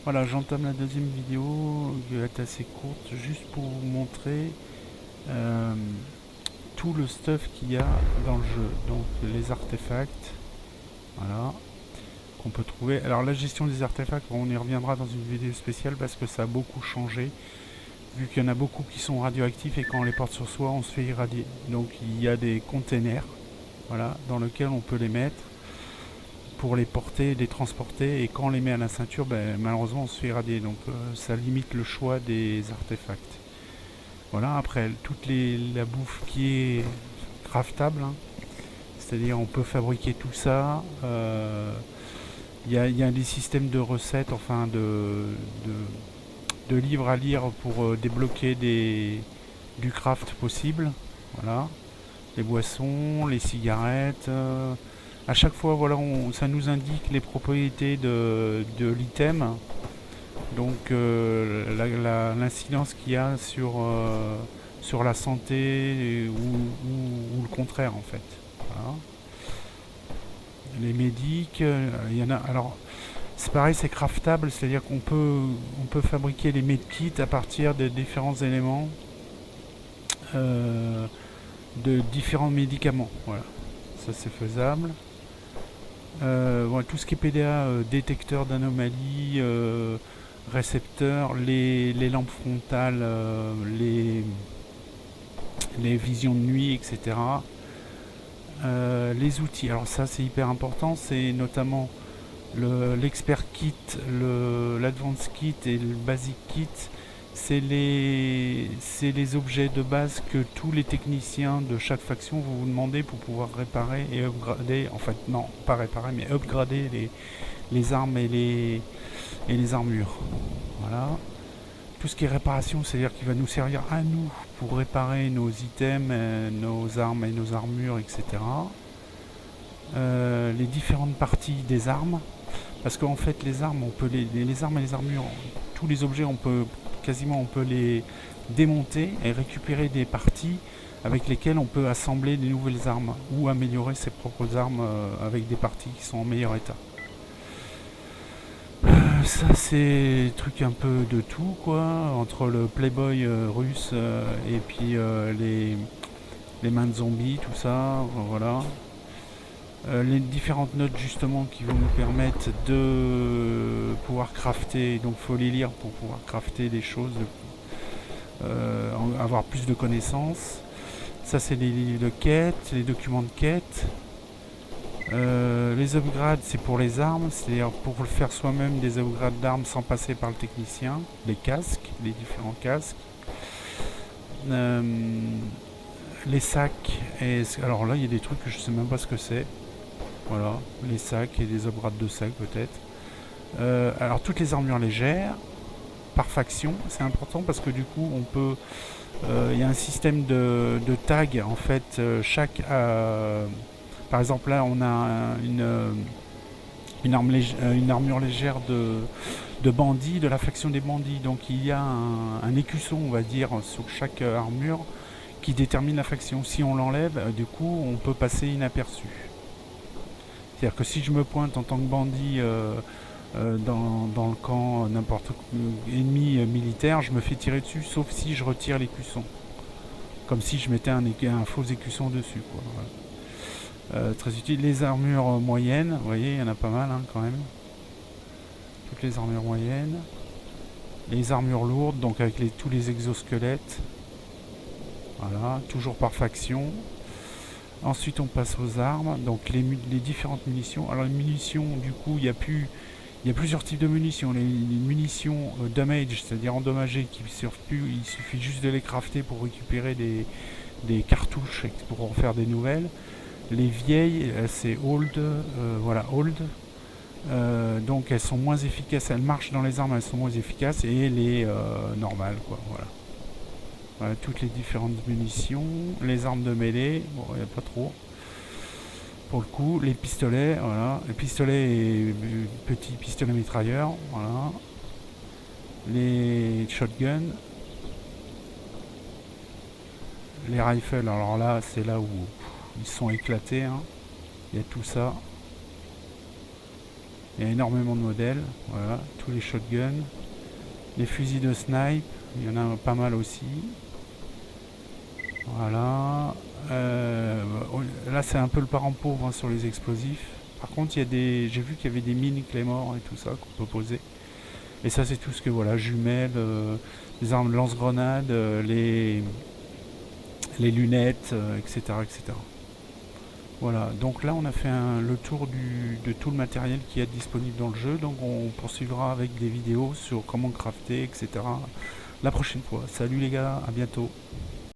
Voilà, j'entame la deuxième vidéo qui va être assez courte, juste pour vous montrer euh, tout le stuff qu'il y a dans le jeu. Donc les artefacts, voilà, qu'on peut trouver. Alors la gestion des artefacts, on y reviendra dans une vidéo spéciale parce que ça a beaucoup changé, vu qu'il y en a beaucoup qui sont radioactifs et quand on les porte sur soi, on se fait irradier. Donc il y a des containers, voilà, dans lesquels on peut les mettre pour les porter, les transporter, et quand on les met à la ceinture, ben, malheureusement on se fait irradier, donc ça limite le choix des artefacts. Voilà, après la bouffe qui est craftable, hein, c'est-à-dire on peut fabriquer tout ça. Il y a des systèmes de recettes, enfin de livres à lire pour débloquer du craft possible. Voilà, les boissons, les cigarettes. À chaque fois, voilà, ça nous indique les propriétés de l'item. Donc l'incidence qu'il y a sur la santé ou le contraire en fait. Voilà. Les médics, il y en a. Alors c'est pareil, c'est craftable, c'est-à-dire qu'on peut fabriquer les medkits à partir de différents éléments euh, de différents médicaments. Voilà, ça c'est faisable. Ouais, tout ce qui est PDA, détecteur d'anomalies, récepteurs, les lampes frontales, les visions de nuit, etc. Les outils, alors ça c'est hyper important, c'est notamment l'expert kit, l'advanced kit et le basic kit. C'est les objets de base que tous les techniciens de chaque faction vont vous demander pour pouvoir réparer et upgrader, en fait non, pas réparer, mais upgrader les armes et les armures. Voilà. Tout ce qui est réparation, c'est-à-dire qu'il va nous servir à nous pour réparer nos items, nos armes et nos armures, etc. Les différentes parties des armes, parce qu'en fait les armes, on peut les armes et les armures, tous les objets, on peut les démonter et récupérer des parties avec lesquelles on peut assembler des nouvelles armes ou améliorer ses propres armes avec des parties qui sont en meilleur état. Ça c'est truc un peu de tout quoi, entre le playboy russe et puis les mains de zombies, tout ça, voilà. Les différentes notes justement qui vont nous permettre de pouvoir crafter, donc faut les lire pour pouvoir crafter des choses, avoir plus de connaissances. Ça c'est les livres de quête, les documents de quête. Les upgrades c'est pour les armes, c'est-à-dire pour faire soi-même des upgrades d'armes sans passer par le technicien. Les casques, les différents casques. Euh, les sacs, alors là il y a des trucs que je sais même pas ce que c'est. Voilà, les sacs et des upgrades de sacs peut-être. Alors toutes les armures légères, par faction, c'est important parce que du coup on peut... Il y a un système de tag en fait, par exemple là on a une armure légère de bandits, de la faction des bandits. Donc il y a un écusson on va dire sur chaque armure qui détermine la faction. Si on l'enlève, du coup on peut passer inaperçu. C'est-à-dire que si je me pointe en tant que bandit dans le camp n'importe ennemi militaire, je me fais tirer dessus, sauf si je retire l'écusson. Comme si je mettais un faux écusson dessus. Quoi. Voilà. Très utile. Les armures moyennes, vous voyez, il y en a pas mal hein, quand même. Toutes les armures moyennes. Les armures lourdes, donc avec tous les exosquelettes. Voilà, toujours par faction. Ensuite, on passe aux armes, donc les différentes munitions. Alors, les munitions, du coup, il y a plusieurs types de munitions. Les munitions damage, c'est-à-dire endommagées, qui ne servent plus, il suffit juste de les crafter pour récupérer des cartouches pour en faire des nouvelles. Les vieilles, c'est old, voilà, old. Donc elles sont moins efficaces, elles marchent dans les armes, elles sont moins efficaces, et les normales, quoi, voilà. Voilà, toutes les différentes munitions, les armes de mêlée, bon, il n'y a pas trop. Pour le coup, les pistolets, voilà, les pistolets et petits pistolets mitrailleurs, voilà. Les shotguns, les rifles, alors là, c'est là où ils sont éclatés, hein. Il y a tout ça. Il y a énormément de modèles, voilà, tous les shotguns, les fusils de snipe, il y en a pas mal aussi. Voilà. Là c'est un peu le parent pauvre hein, sur les explosifs. Par contre j'ai vu qu'il y avait des mines Claymore et tout ça qu'on peut poser. Et ça c'est tout ce que voilà, jumelles, les armes de lance-grenades, les lunettes, etc., etc. Voilà, donc là on a fait le tour de tout le matériel qui est disponible dans le jeu, donc on poursuivra avec des vidéos sur comment crafter, etc. la prochaine fois. Salut les gars, à bientôt.